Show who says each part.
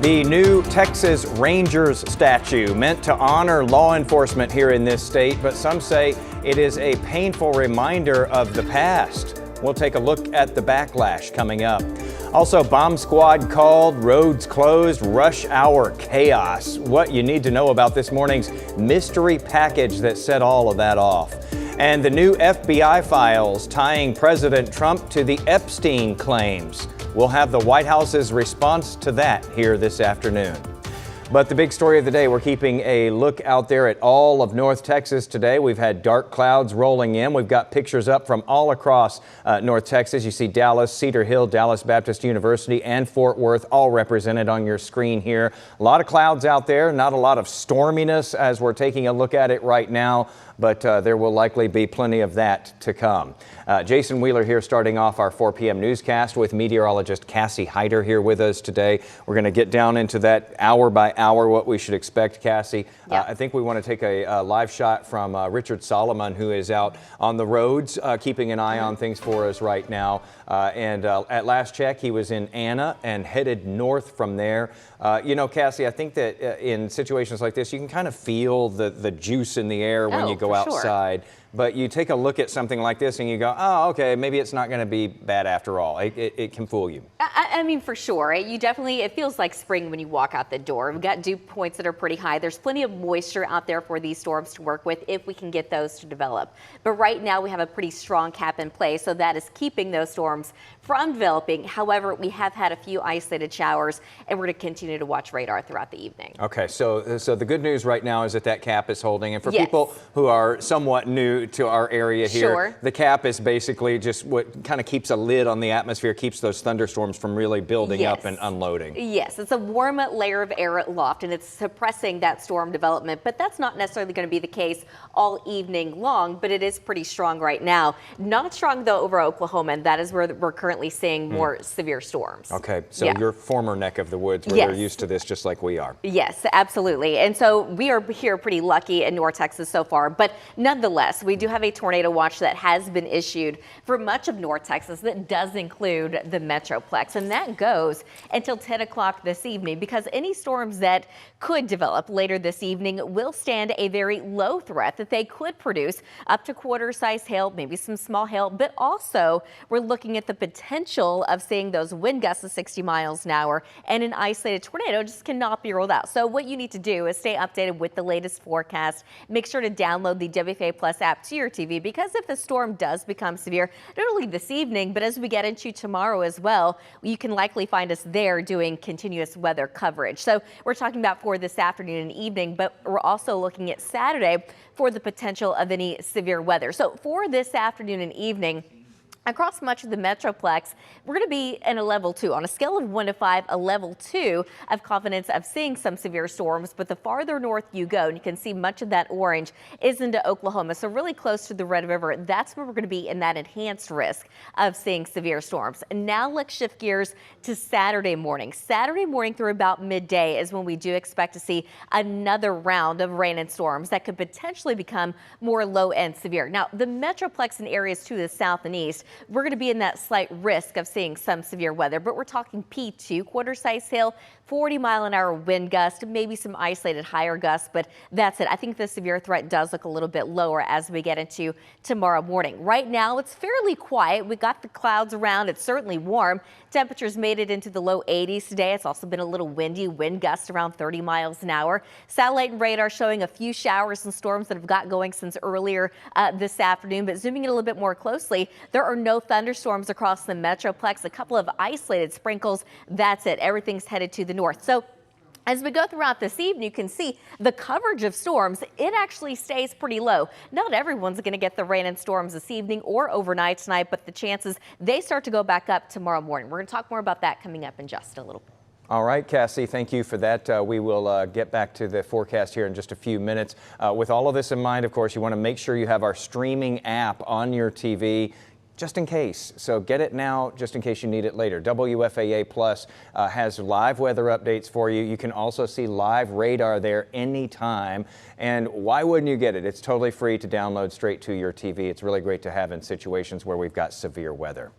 Speaker 1: The new Texas Rangers statue meant to honor law enforcement here in this state, but some say it is a painful reminder of the past. We'll take a look at the backlash coming up. Also, bomb squad called, roads closed, rush hour chaos. What you need to know about this morning's mystery package that set all of that off. And the new FBI files tying President Trump to the Epstein claims. We'll have the White House's response to that here this afternoon. But the big story of the day, we're keeping a look out there at all of North Texas today. We've had dark clouds rolling in. We've got pictures up from all across North Texas. You see Dallas, Cedar Hill, Dallas Baptist University, and Fort Worth all represented on your screen here. A lot of clouds out there, not a lot of storminess as we're taking a look at it right now, but there will likely be plenty of that to come. Jason Wheeler here starting off our 4 p.m. newscast with meteorologist Cassie Hyder here with us today. We're going to get down into that hour by hour what we should expect, Cassie.
Speaker 2: Yeah.
Speaker 1: I think we want to take a live shot from Richard Solomon, who is out on the roads keeping an eye on things for us right now. At last check, he was in Anna and headed north from there. You know, Cassie, I think that in situations like this, you can kind of feel the juice in the air when you go outside. Sure. But you take a look at something like this and you go, oh, okay, maybe it's not going to be bad after all. It can fool you.
Speaker 2: I mean, for sure. It feels like spring when you walk out the door. We've got dew points that are pretty high. There's plenty of moisture out there for these storms to work with if we can get those to develop. But right now we have a pretty strong cap in place, so that is keeping those storms from developing. However, we have had a few isolated showers, and we're going to continue to watch radar throughout the evening.
Speaker 1: Okay, so the good news right now is that cap is holding. And for people who are somewhat new to our area here, the cap is basically just what kind of keeps a lid on the atmosphere, keeps those thunderstorms from really building up and unloading.
Speaker 2: Yes, it's a warm layer of air aloft, and it's suppressing that storm development, but that's not necessarily going to be the case all evening long, but it is pretty strong right now. Not strong, though, over Oklahoma, and that is where we're currently seeing more severe storms.
Speaker 1: Okay, so your former neck of the woods where they're used to this just like we are.
Speaker 2: Yes, absolutely. And so we are here pretty lucky in North Texas so far, but nonetheless, we do have a tornado watch that has been issued for much of North Texas that does include the Metroplex, and that goes until 10 o'clock this evening because any storms that could develop later this evening will stand a very low threat that they could produce up to quarter-size hail, maybe some small hail, but also we're looking at the potential of seeing those wind gusts of 60 miles an hour, and an isolated tornado just cannot be ruled out. So what you need to do is stay updated with the latest forecast. Make sure to download the WFAA Plus app to your TV, because if the storm does become severe, not only this evening, but as we get into tomorrow as well, you can likely find us there doing continuous weather coverage. So we're talking about for this afternoon and evening, but we're also looking at Saturday for the potential of any severe weather. So for this afternoon and evening, across much of the Metroplex, we're going to be in a level 2. On a scale of 1 to 5, a level 2 of confidence of seeing some severe storms. But the farther north you go, and you can see much of that orange is into Oklahoma, so really close to the Red River, that's where we're going to be in that enhanced risk of seeing severe storms. And now let's shift gears to Saturday morning. Saturday morning through about midday is when we do expect to see another round of rain and storms that could potentially become more low and severe. Now, the Metroplex and areas to the south and east, we're going to be in that slight risk of seeing some severe weather, but we're talking P2, quarter-size hail, 40-mile-an-hour wind gust, maybe some isolated higher gusts, but that's it. I think the severe threat does look a little bit lower as we get into tomorrow morning. Right now, it's fairly quiet. We got the clouds around. It's certainly warm. Temperatures made it into the low 80s today. It's also been a little windy, wind gusts around 30 miles an hour. Satellite and radar showing a few showers and storms that have got going since earlier this afternoon, but zooming in a little bit more closely, there are no thunderstorms across the Metroplex, a couple of isolated sprinkles. That's it. Everything's headed to the north. So as we go throughout this evening, you can see the coverage of storms, it actually stays pretty low. Not everyone's going to get the rain and storms this evening or overnight tonight, but the chances they start to go back up tomorrow morning. We're going to talk more about that coming up in just a little bit.
Speaker 1: All right, Cassie, thank you for that. We will get back to the forecast here in just a few minutes. With all of this in mind, of course, you want to make sure you have our streaming app on your TV. Just in case. So get it now just in case you need it later. WFAA Plus has live weather updates for you. You can also see live radar there anytime. And why wouldn't you get it? It's totally free to download straight to your TV. It's really great to have in situations where we've got severe weather.